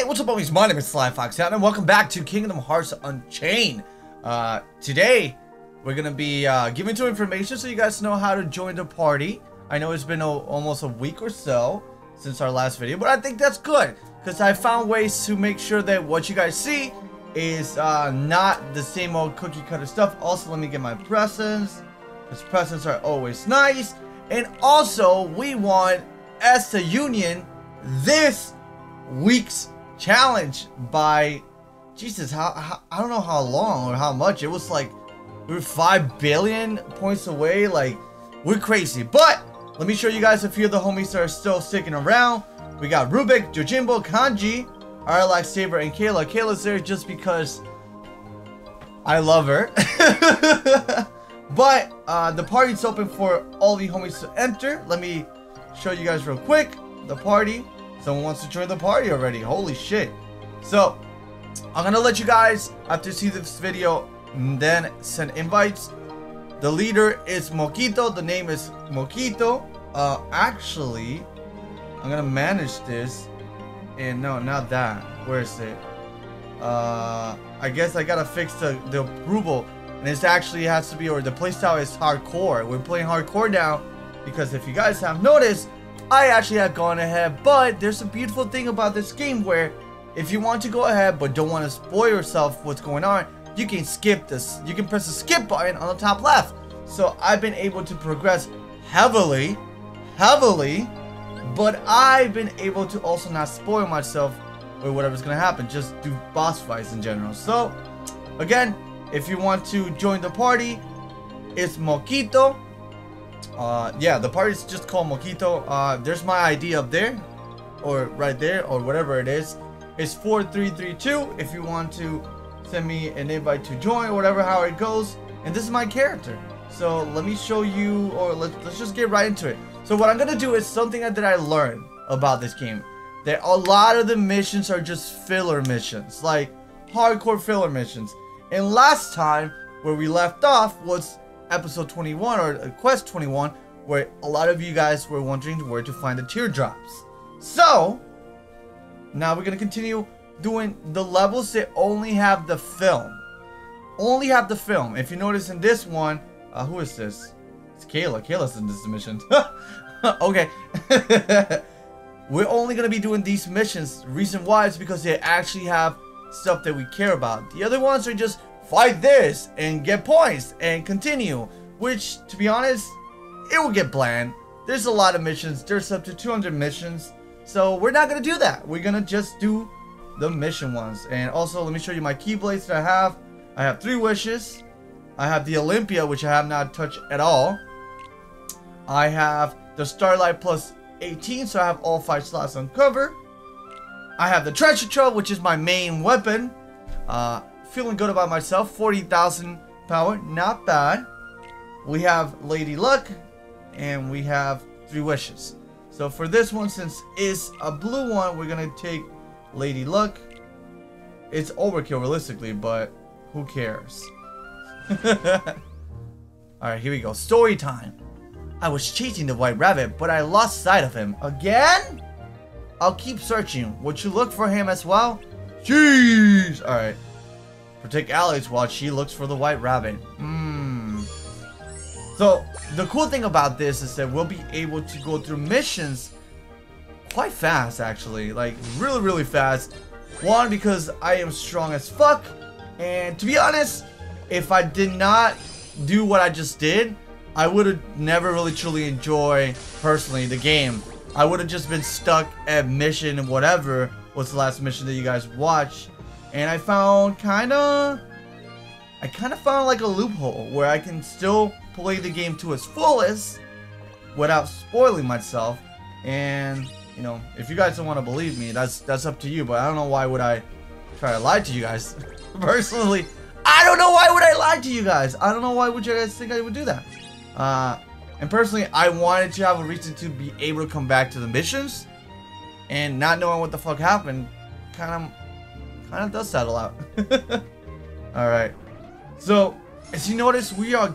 Hey, what's up, homies? My name is Sly Fox and welcome back to Kingdom Hearts Unchained. Today, we're gonna be giving some information so you guys know how to join the party. I know it's been almost a week or so since our last video, but I think that's good because I found ways to make sure that what you guys see is not the same old cookie cutter stuff. Also, let me get my presents, because presents are always nice. And also, we want, as the Union, this week's challenge by Jesus, how I don't know how long or how much. It was like we were 5 billion points away. Like, we're crazy. But let me show you guys a few of the homies that are still sticking around. We got Rubik, Yojimbo, Kanji, Arlax, Saber, and Kayla. Kayla's there just because I love her. But the party's open for all the homies to enter. Let me show you guys real quick the party. Someone wants to join the party already. Holy shit. So, I'm going to let you guys, after see this video, then send invites. The leader is Moquito. The name is Moquito. Actually, I'm going to manage this. And no, not that. Where is it? I guess I got to fix the approval. And this actually has to be, or the playstyle is hardcore. We're playing hardcore now. Because if you guys have noticed, I actually have gone ahead, but there's a beautiful thing about this game where if you want to go ahead but don't want to spoil yourself what's going on, you can skip this. You can press the skip button on the top left. So I've been able to progress heavily, but I've been able to also not spoil myself with whatever's going to happen. Just do boss fights in general. So again, if you want to join the party, it's Moquito. Yeah, the party's just called Moquito. There's my ID up there, or right there, or whatever it is. It's 4332 if you want to send me an invite to join, or whatever, how it goes. And this is my character. So let me show you, or let's just get right into it. So what I'm gonna do is something that I learned about this game. That a lot of the missions are just filler missions, like hardcore filler missions. And last time, where we left off was episode 21, or quest 21, where a lot of you guys were wondering where to find the teardrops. So now we're gonna continue doing the levels that only have the film. Only have the film. If you notice in this one, who is this? It's Kayla. Kayla's in this mission. Okay. We're only gonna be doing these missions. Reason why is because they actually have stuff that we care about. The other ones are just fight this and get points and continue, which, to be honest, it will get bland. There's a lot of missions. There's up to 200 missions, so we're not gonna do that. We're gonna just do the mission ones. And also, let me show you my keyblades that I have. I have 3 wishes. I have the Olympia, which I have not touched at all. I have the Starlight plus 18, so I have all 5 slots on cover. I have the Treasure Trove, which is my main weapon. Feeling good about myself. 40,000 power, not bad. We have Lady Luck, and we have 3 wishes. So for this one, since it's a blue one, we're gonna take Lady Luck. It's overkill realistically, but who cares? Alright, here we go. Story time. I was chasing the white rabbit, but I lost sight of him. Again? I'll keep searching. Would you look for him as well? Jeez! Alright. Protect Alex while she looks for the white rabbit. So, the cool thing about this is that we'll be able to go through missions quite fast, actually. Like, really fast. One, because I am strong as fuck. And to be honest, if I did not do what I just did, I would have never really truly enjoyed, personally, the game. I would have just been stuck at mission and whatever was the last mission that you guys watched. And I found kind of found like a loophole where I can still play the game to its fullest without spoiling myself. And, you know, if you guys don't want to believe me, that's up to you. But I don't know why would I try to lie to you guys. Personally, I don't know why would I lie to you guys. I don't know why would you guys think I would do that. And personally, I wanted to have a reason to be able to come back to the missions. And not knowing what the fuck happened kind of does settle out. Alright. So, as you notice, we're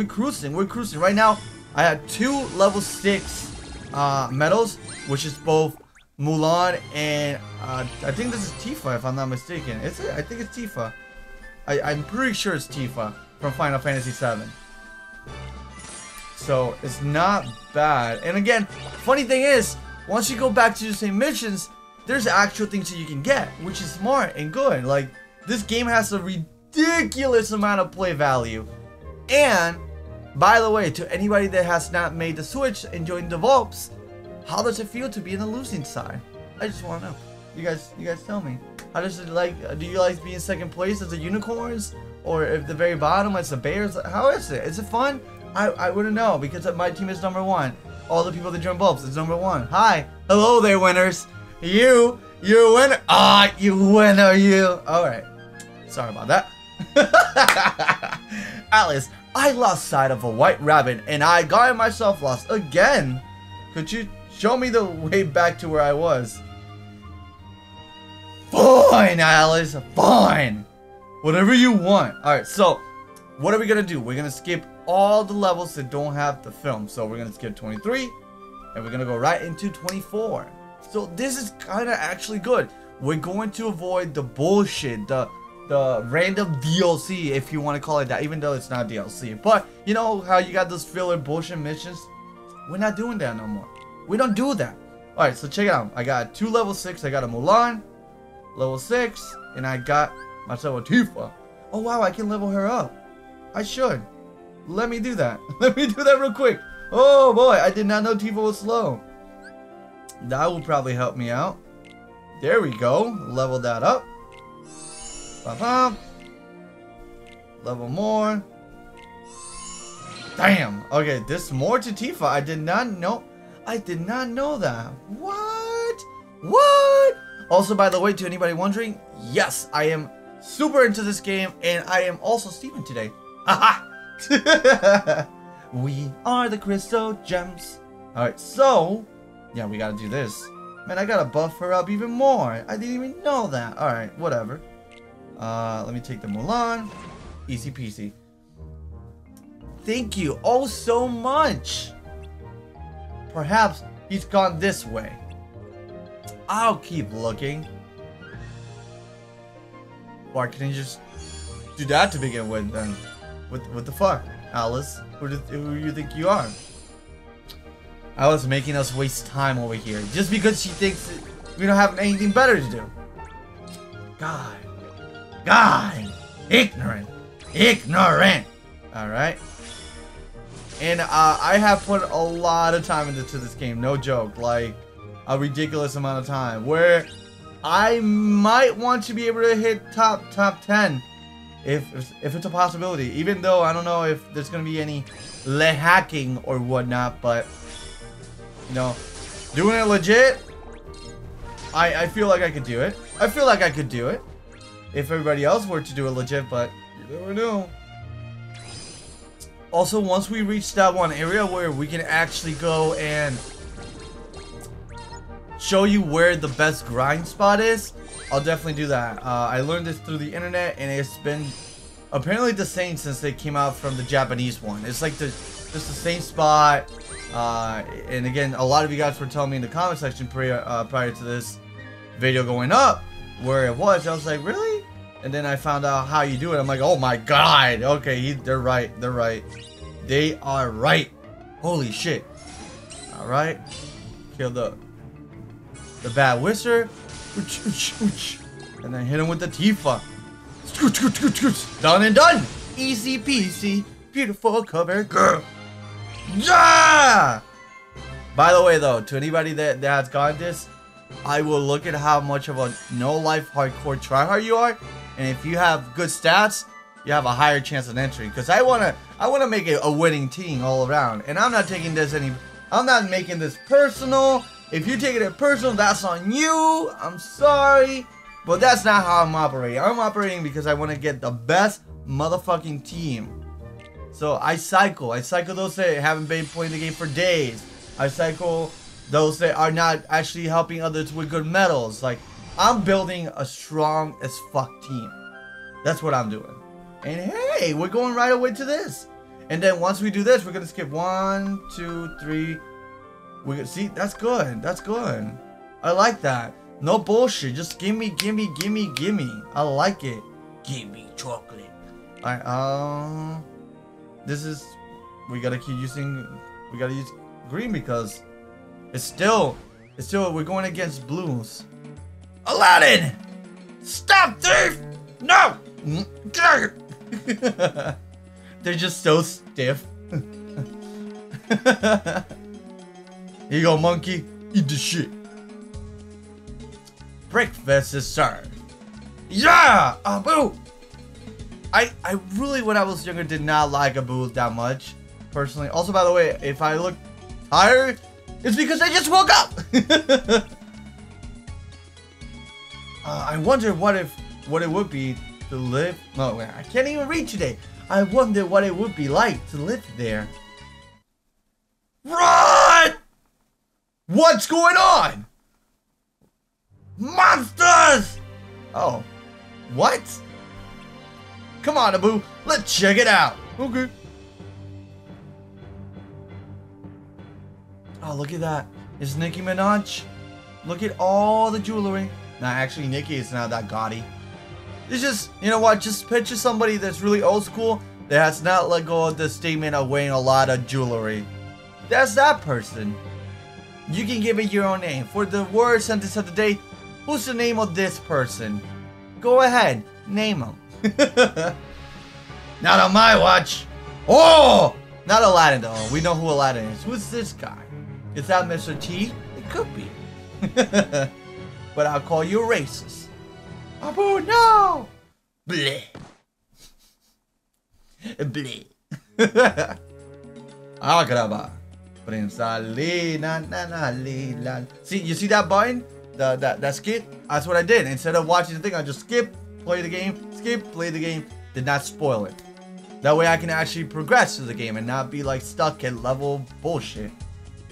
cruising right now. I have 2 level 6 medals, which is both Mulan, and I think this is Tifa, if I'm not mistaken. Is it? I think it's Tifa. I'm pretty sure it's Tifa from Final Fantasy VII. So it's not bad. And again, funny thing is, once you go back to the same missions, there's actual things that you can get, which is smart and good. Like, this game has a ridiculous amount of play value. And by the way, to anybody that has not made the switch and joined the Volps, how does it feel to be in the losing side? I just want to know. You guys tell me. How does it like? Do you like being second place as the unicorns, or at the very bottom as the bears? How is it? Is it fun? I wouldn't know, because my team is number 1. All the people that join Volps is number 1. Hi, hello there, winners. You're a winner. Ah, you winner, you. All right. Sorry about that. Alice, I lost sight of a white rabbit and I got myself lost again. Could you show me the way back to where I was? Fine, Alice, fine. Whatever you want. Alright, so what are we gonna do? We're gonna skip all the levels that don't have the film. So we're gonna skip 23 and we're gonna go right into 24. So this is kind of actually good. We're going to avoid the bullshit, the random DLC, if you want to call it that, even though it's not DLC. But you know how you got those filler bullshit missions? We're not doing that no more. We don't do that. Alright, so check it out. I got 2 level 6. I got a Mulan, level 6, and I got myself a Tifa. Oh wow, I can level her up. I should. Let me do that. Let me do that real quick. Oh boy, I did not know Tifa was slow. That will probably help me out. There we go. Level that up. Ba-bam. Level more. Damn. Okay, this more to Tifa. I did not know. I did not know that. What? What? Also, by the way, to anybody wondering, yes, I am super into this game, and I am also Steven today. Haha. We are the Crystal Gems. Alright, so yeah, we gotta do this. Man, I gotta buff her up even more. I didn't even know that. Alright, whatever. Let me take the Mulan. Easy peasy. Thank you oh so much. Perhaps he's gone this way. I'll keep looking. Why can't you just do that to begin with then? What the fuck, Alice? Who do you think you are? Alice making us waste time over here just because she thinks we don't have anything better to do. God. Ignorant. Alright. And I have put a lot of time into this game, no joke. Like, a ridiculous amount of time. Where I might want to be able to hit top 10. If it's a possibility. Even though I don't know if there's going to be any hacking or whatnot. But, you know, doing it legit, I feel like I could do it. I feel like I could do it if everybody else were to do it legit, but you never know. Also, once we reach that one area where we can actually go and show you where the best grind spot is, I'll definitely do that. I learned this through the internet, and it's been apparently the same since they came out from the Japanese one. It's like just the same spot. And again, a lot of you guys were telling me in the comment section prior to this video going up where it was. I was like, really? And then I found out how you do it. I'm like, oh my god. Okay, they're right. They're right. They are right. Holy shit. All right. Kill the bad wizard. And then hit him with the Tifa. Done and done. Easy peasy. Beautiful cover girl. Yeah! By the way, though, to anybody that has gotten this, I will look at how much of a no-life hardcore tryhard you are, and if you have good stats, you have a higher chance of entry. Because I wanna make it a winning team all around, and I'm not taking this I'm not making this personal. If you're taking it personal, that's on you. I'm sorry, but that's not how I'm operating. I'm operating because I want to get the best motherfucking team. So I cycle those that haven't been playing the game for days. I cycle those that are not actually helping others with good medals. Like, I'm building a strong as fuck team. That's what I'm doing. And hey, we're going right away to this. And then once we do this, we're gonna skip 1, 2, 3. We can see that's good. That's good. I like that. No bullshit. Just gimme, gimme, gimme, gimme. I like it. Gimme chocolate. Alright, this is... We gotta keep using... We gotta use green because... It's still... We're going against blues. Aladdin! Stop, thief! No! They're just so stiff. Here you go, monkey. Eat the shit. Breakfast is served. Yeah! Abu! I really, when I was younger, did not like Abu that much. Personally. Also, by the way, if I look tired, it's because I just woke up! I wonder what it would be to live... No, I can't even read today. I wonder what it would be like to live there. Run! What's going on? Monsters! Oh. What? Come on, Abu. Let's check it out. Okay. Oh, look at that. It's Nicki Minaj. Look at all the jewelry. Nah, actually, Nicki is not that gaudy. It's just, you know what? Just picture somebody that's really old school that has not let go of the statement of wearing a lot of jewelry. That's that person. You can give it your own name. For the word sentence of the day, who's the name of this person? Go ahead, name him. Not on my watch. Oh! Not Aladdin though. We know who Aladdin is. Who's this guy? Is that Mr. T? It could be. But I'll call you racist. Abu, no! Bleh. Bleh. Agraba. See, you see that button? That skip? That's what I did. Instead of watching the thing, I just skip, play the game, skip, play the game. Did not spoil it. That way I can actually progress through the game and not be like stuck at level bullshit.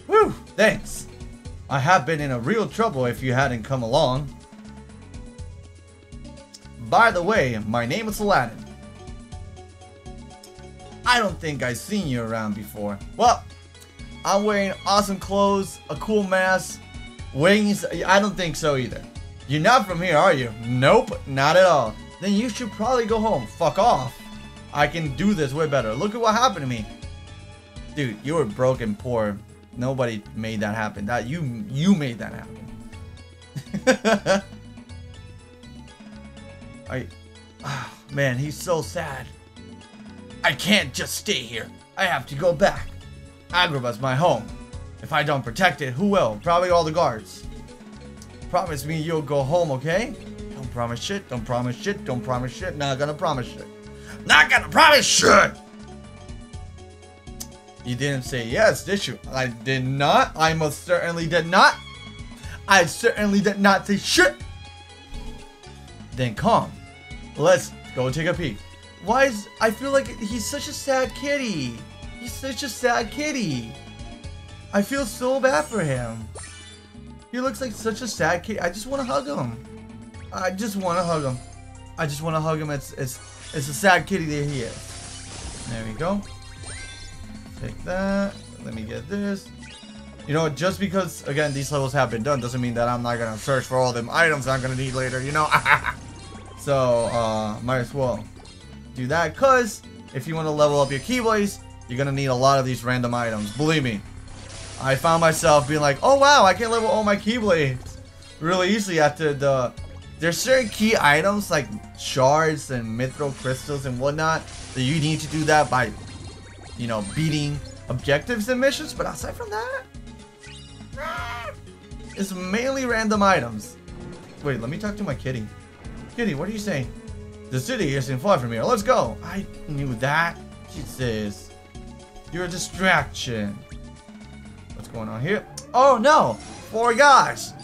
Whew, thanks. I have been in a real trouble if you hadn't come along. By the way, my name is Aladdin. I don't think I've seen you around before. Well, I'm wearing awesome clothes, a cool mask, wings. I don't think so either. You're not from here, are you? Nope, not at all. Then you should probably go home. Fuck off. I can do this way better. Look at what happened to me. Dude, you were broke and poor. Nobody made that happen. That you made that happen. Man, he's so sad. I can't just stay here. I have to go back. Agrabah's my home. If I don't protect it, who will? Probably all the guards. Promise me you'll go home, okay? Don't promise shit. Don't promise shit. Don't promise shit. Not gonna promise shit. Not gonna promise shit. You didn't say yes, did you? I did not. I most certainly did not. I certainly did not say shit. Then come. Let's go take a peek. Why is... I feel like he's such a sad kitty. He's such a sad kitty. I feel so bad for him. He looks like such a sad kitty. I just want to hug him. I just want to hug him. I just want to hug him. It's a sad kitty that he is. There we go. Take that. Let me get this. You know, just because, again, these levels have been done doesn't mean that I'm not going to search for all them items I'm going to need later, you know? So, might as well do that, because if you want to level up your Keyblades, you're going to need a lot of these random items. Believe me. I found myself being like, oh wow, I can level all my Keyblades really easily after the... There's certain key items like shards and mithril crystals and whatnot that you need to do that by, you know, beating objectives and missions, but aside from that, it's mainly random items. Wait, let me talk to my kitty. Kitty, what are you saying? The city isn't far from here. Let's go. I knew that. She says, you're a distraction. What's going on here? Oh no! 4 guys!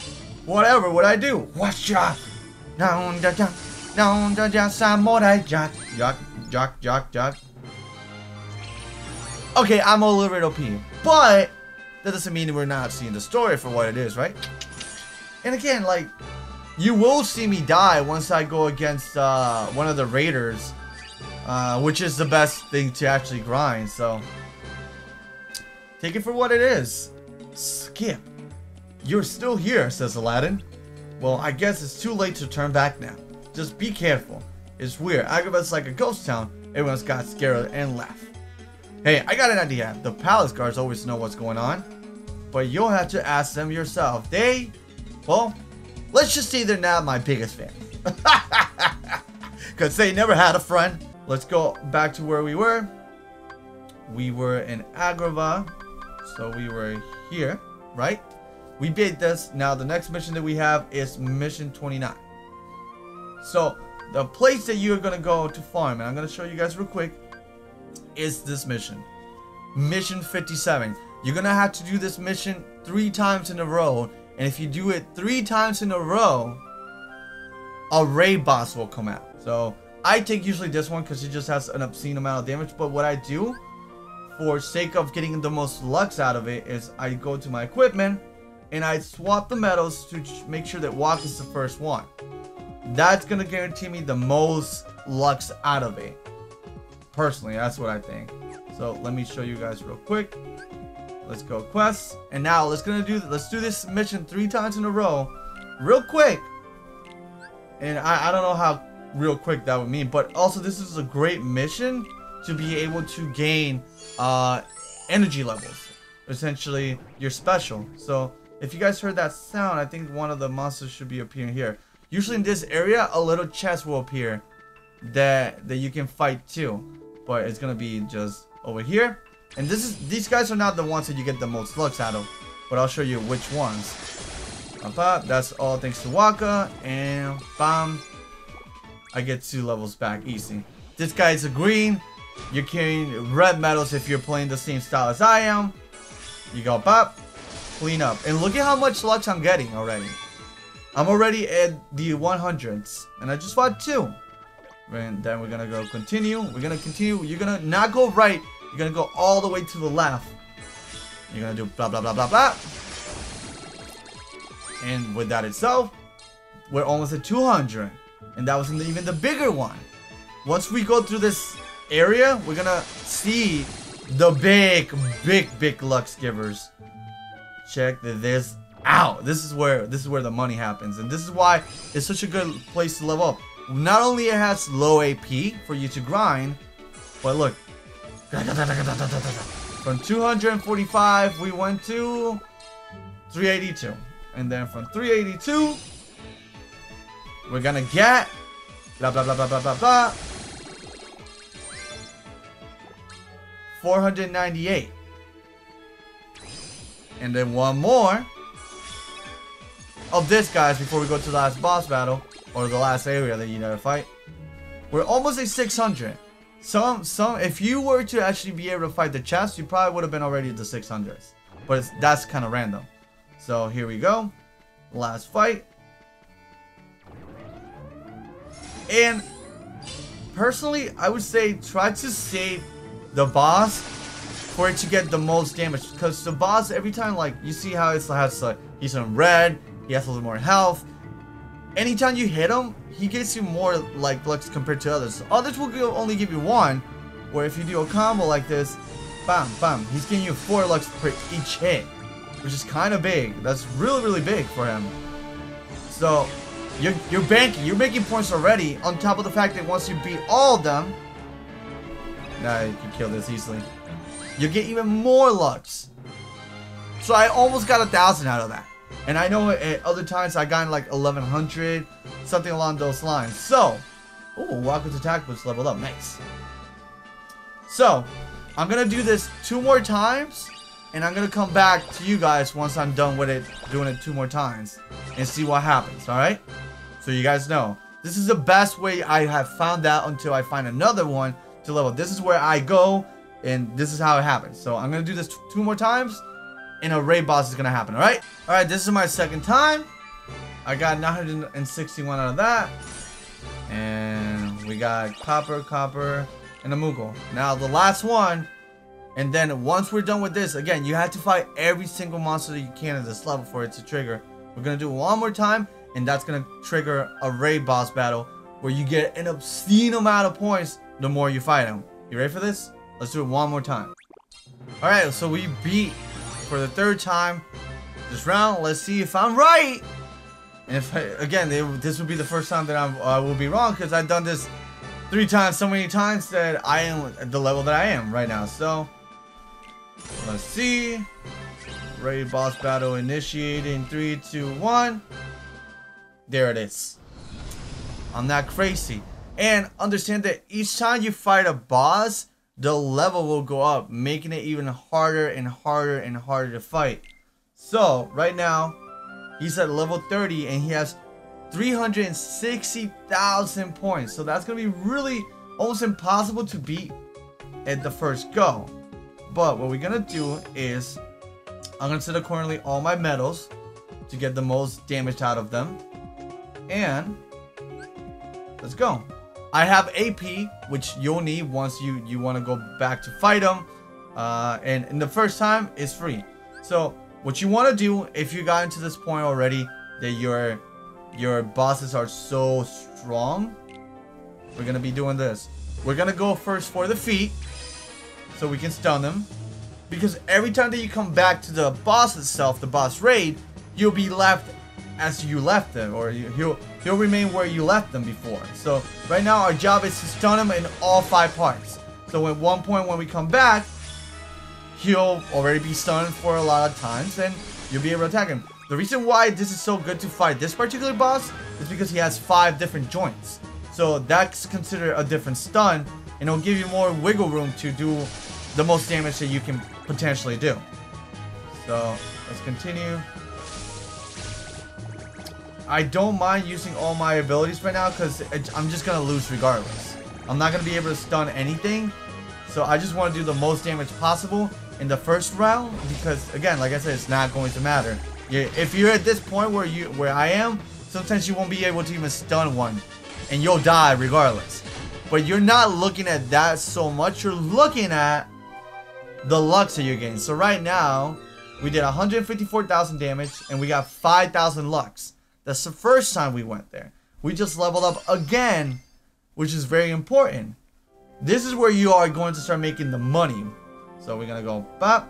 Whatever would I do? What's up? Samurai Jack. Jock. Okay, I'm a little bit OP, but that doesn't mean we're not seeing the story for what it is, right? And again, like, you will see me die once I go against one of the raiders, which is the best thing to actually grind, so take it for what it is. Skip. you're still here, says Aladdin. Well, I guess it's too late to turn back now. Just be careful. It's weird. Agrabah's like a ghost town. Everyone's got scared and laughed. Hey, I got an idea. The palace guards always know what's going on. But you'll have to ask them yourself. Well, let's just say they're not my biggest fan. Because they never had a friend. Let's go back to where we were. We were in Agrabah. So we were here, right? We beat this. Now the next mission that we have is mission 29. So the place that you're going to go to farm, and I'm going to show you guys real quick, is this mission. Mission 57. You're going to have to do this mission 3 times in a row. And if you do it 3 times in a row, a raid boss will come out. So I take usually this one because it just has an obscene amount of damage. But what I do, for sake of getting the most lux out of it, is I go to my equipment and I swap the medals to make sure that walk is the first one. That's going to guarantee me the most lux out of it. Personally, that's what I think. So let me show you guys real quick. Let's go quests. And now let's do this mission 3 times in a row. Real quick. And I don't know how real quick that would mean. But also this is a great mission to be able to gain energy levels. Essentially, you're special. So if you guys heard that sound, I think one of the monsters should be appearing here. Usually in this area, a little chest will appear that you can fight too. But it's gonna be just over here. And these guys are not the ones that you get the most lux out of. But I'll show you which ones. That's all thanks to Wakka. And bam. I get 2 levels back easy. This guy is a green. You're carrying red medals if you're playing the same style as I am. You go pop. Clean up. And look at how much lux I'm getting already. I'm already at the 100s. And I just fought 2. And then we're gonna go continue. We're gonna continue. You're gonna not go right. You're gonna go all the way to the left. You're gonna do blah blah blah blah blah. And with that itself, we're almost at 200. And that wasn't even the bigger one. Once we go through this area, we're gonna see the big lux givers. Check this out. This is where the money happens. And this is why it's such a good place to level up. Not only it has low AP for you to grind, but look. From 245 we went to 382. And then from 382 we're gonna get blah blah blah blah blah blah blah 498. And then one more of this, guys, before we go to the last boss battle or the last area that you gotta fight. We're almost at 600. If you were to actually be able to fight the chest, you probably would have been already at the 600s. But that's kind of random. So here we go. Last fight. And personally, I would say try to save the boss for it to get the most damage. Because the boss, every time, like, you see how it's like, he's in red, he has a little more health. Anytime you hit him, he gets you more like lux compared to others. Others will only give you 1, where if you do a combo like this, bam, bam, he's giving you 4 lux per each hit, which is kind of big. That's really big for him. So you're banking, you're making points already. On top of the fact that once you beat all of them, now you can kill this easily. You get even more lux. So I almost got 1,000 out of that. And I know at other times I got like 1,100, something along those lines. So, Wakka's attack was leveled up. Nice. So, I'm going to do this 2 more times. And I'm going to come back to you guys once I'm done with it, doing it 2 more times. And see what happens, alright? So you guys know. This is the best way I have found out until I find another one to level. This is where I go. And this is how it happens. So, I'm going to do this 2 more times. And a raid boss is gonna happen, alright? Alright, this is my second time. I got 961 out of that. And we got copper, and a Moogle. Now the last one. And then once we're done with this, again, you have to fight every single monster that you can at this level for it to trigger. We're gonna do it 1 more time, and that's gonna trigger a raid boss battle where you get an obscene amount of points the more you fight him. You ready for this? Let's do it 1 more time. Alright, so we beat, for the 3rd time, this round. Let's see if I'm right. And if again, this would be the first time that I will be wrong, because I've done this 3 times, so many times that I am at the level that I am right now. So let's see. Raid boss battle initiated in 3, 2, 1. There it is. I'm not crazy. And understand that each time you fight a boss, the level will go up, making it even harder and harder and harder to fight. So right now, he's at level 30 and he has 360,000 points. So that's going to be really almost impossible to beat at the first go. But what we're going to do is I'm going to set accordingly all my medals to get the most damage out of them. And let's go. I have AP, which you'll need once you want to go back to fight them. And in the first time, it's free. So what you want to do, if you got into this point already, that your bosses are so strong, we're going to be doing this. We're going to go first for the feet, so we can stun them. Because every time that you come back to the boss itself, the boss raid, you'll be left as you left them, or he'll remain where you left them before. So right now our job is to stun him in all 5 parts. So at one point when we come back, he'll already be stunned for a lot of times, and you'll be able to attack him. The reason why this is so good to fight this particular boss is because he has 5 different joints. So that's considered a different stun, and it'll give you more wiggle room to do the most damage that you can potentially do. So let's continue. I don't mind using all my abilities right now because I'm just going to lose regardless. I'm not going to be able to stun anything. So I just want to do the most damage possible in the first round, because again, like I said, it's not going to matter. If you're at this point where I am, sometimes you won't be able to even stun one and you'll die regardless. But you're not looking at that so much. You're looking at the lux that you're getting. So right now, we did 154,000 damage and we got 5,000 lux. That's the first time we went there. We just leveled up again, which is very important. This is where you are going to start making the money. So we're gonna go bop,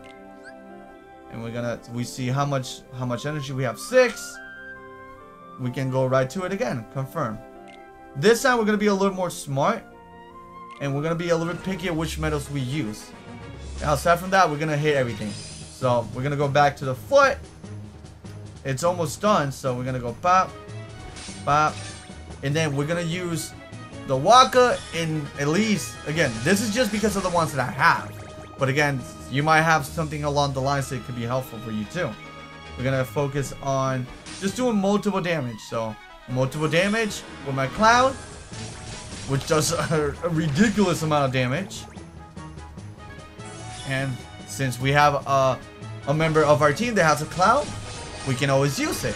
and we see how much energy we have. 6. We can go right to it again. Confirm. This time we're gonna be a little more smart, and we're gonna be a little bit picky at which metals we use. Aside from that, we're gonna hit everything. So we're gonna go back to the foot. It's almost done, so we're gonna go pop, pop, and then we're gonna use the Waka in at least, again, this is just because of the ones that I have. But again, you might have something along the lines that could be helpful for you too. We're gonna focus on just doing multiple damage. So multiple damage with my Cloud, which does a ridiculous amount of damage. And since we have a member of our team that has a Cloud, we can always use it.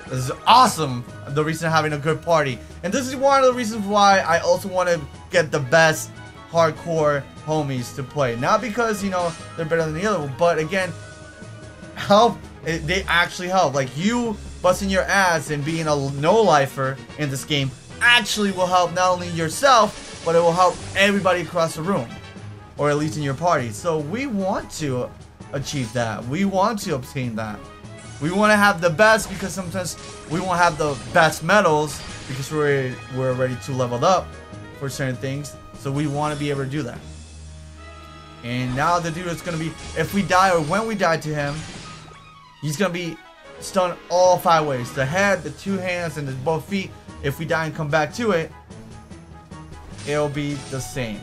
This is awesome. The reason of having a good party. And this is one of the reasons why I also want to get the best hardcore homies to play. Not because, you know, they're better than the other, but again, help. They actually help. Like, you busting your ass and being a no-lifer in this game actually will help not only yourself, but it will help everybody across the room. Or at least in your party. So we want to achieve that. We want to obtain that. We want to have the best, because sometimes we won't have the best medals because we're already too leveled up for certain things. So we want to be able to do that. And now the dude is going to be, if we die or when we die to him, he's going to be stunned all 5 ways. The head, the 2 hands, and the both feet. If we die and come back to it, it'll be the same.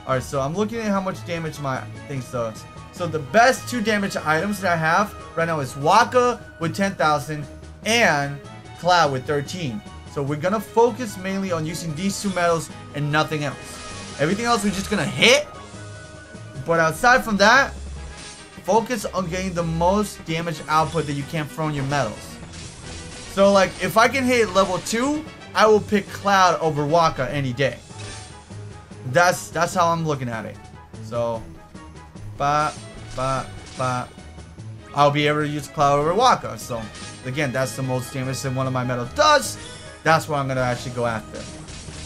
Alright, so I'm looking at how much damage my thing does. So the best 2 damage items that I have right now is Waka with 10,000 and Cloud with 13. So we're going to focus mainly on using these 2 medals and nothing else. Everything else we're just going to hit. But outside from that, focus on getting the most damage output that you can from your medals. So like, if I can hit level 2, I will pick Cloud over Waka any day. That's how I'm looking at it. So, I'll be able to use Cloud over Waka. So, again, that's the most damage that one of my medals does. That's what I'm going to actually go after.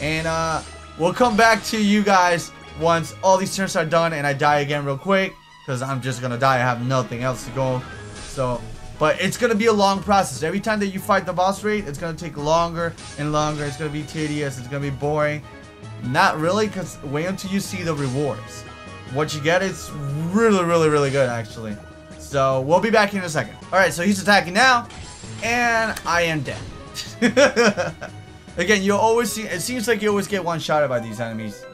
And, we'll come back to you guys once all these turns are done and I die again real quick. Because I'm just going to die. I have nothing else to go. So, But it's going to be a long process. Every time that you fight the boss raid, it's going to take longer and longer. It's going to be tedious. It's going to be boring. Not really, because wait until you see the rewards. What you get is really, really, really good, actually. So, we'll be back here in a second. Alright, so he's attacking now. And I am dead. Again, you always see, it seems like you always get one-shotted by these enemies.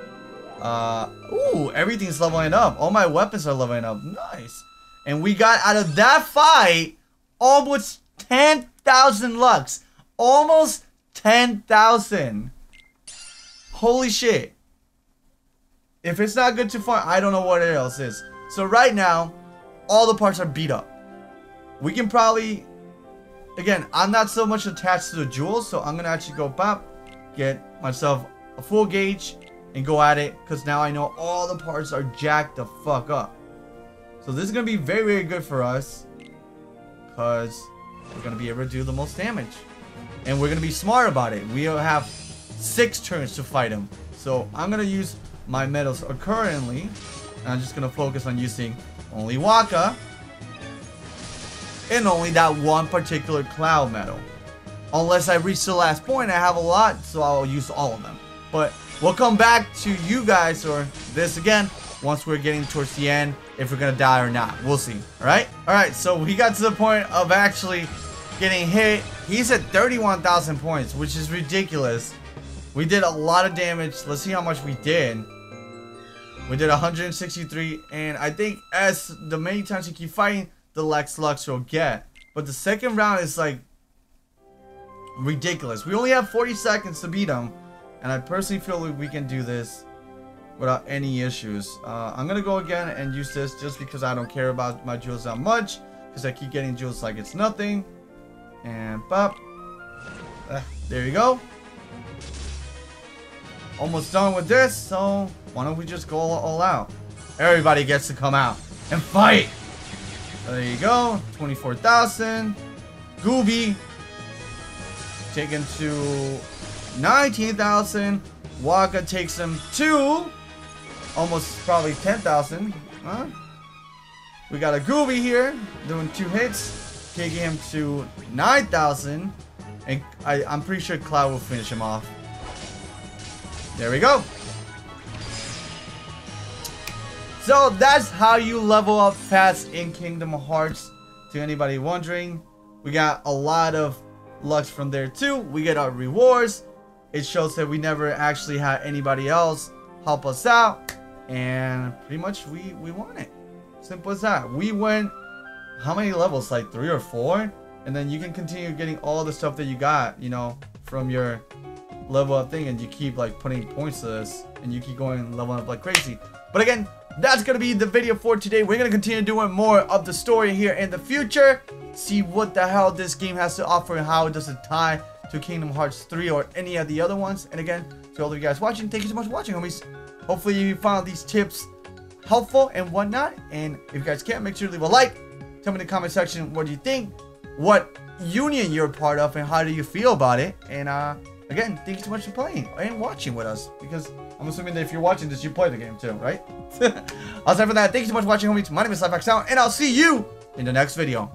Ooh, everything's leveling up. All my weapons are leveling up. Nice. And we got out of that fight almost 10,000 Lux. Almost 10,000. Holy shit. If it's not good to farm, I don't know what else is. So right now, all the parts are beat up. We can probably... Again, I'm not so much attached to the jewels, so I'm going to actually go pop, get myself a full gauge, and go at it, because now I know all the parts are jacked the fuck up. So this is going to be very, very good for us, because we're going to be able to do the most damage. And we're going to be smart about it. We'll have 6 turns to fight him. So I'm going to use my medals currently, and I'm just going to focus on using only Wakka. And only that one particular cloud medal. Unless I reach the last point, I have a lot, so I'll use all of them. But we'll come back to you guys, or this again, once we're getting towards the end, if we're gonna die or not. We'll see, alright? Alright, so we got to the point of actually getting hit. He's at 31,000 points, which is ridiculous. We did a lot of damage. Let's see how much we did. We did 163, and I think as the many times you keep fighting, the less Lux you'll get. But the second round is like ridiculous. We only have 40 seconds to beat him, and I personally feel like we can do this without any issues. I'm gonna go again and use this just because I don't care about my jewels that much, because I keep getting jewels like it's nothing. And pop. There you go. Almost done with this, so why don't we just go all out? Everybody gets to come out and fight. There you go, 24,000. Gooby taken to 19,000. Wakka takes him to almost probably 10,000. Huh? We got a Gooby here doing 2 hits, taking him to 9,000. And I'm pretty sure Cloud will finish him off. There we go. So that's how you level up fast in Kingdom Hearts. To anybody wondering, we got a lot of Lux from there too. We get our rewards. It shows that we never actually had anybody else help us out, and pretty much we won it. Simple as that. We went how many levels? Like 3 or 4, and then you can continue getting all the stuff that you got, you know, from your level up thing, and you keep like putting points to this, and you keep going and leveling up like crazy. But again, that's gonna be the video for today. We're gonna continue doing more of the story here in the future, see what the hell this game has to offer and how does it tie to Kingdom Hearts 3 or any of the other ones. And again, to all of you guys watching, thank you so much for watching, homies. Hopefully you found these tips helpful and whatnot. And if you guys can, make sure to leave a like. Tell me in the comment section what do you think, what union you're a part of, and how do you feel about it. And again, thank you so much for playing and watching with us, because I'm assuming that if you're watching this, you play the game too, right? Aside from that, thank you so much for watching, homies. My name is LifeXOut, and I'll see you in the next video.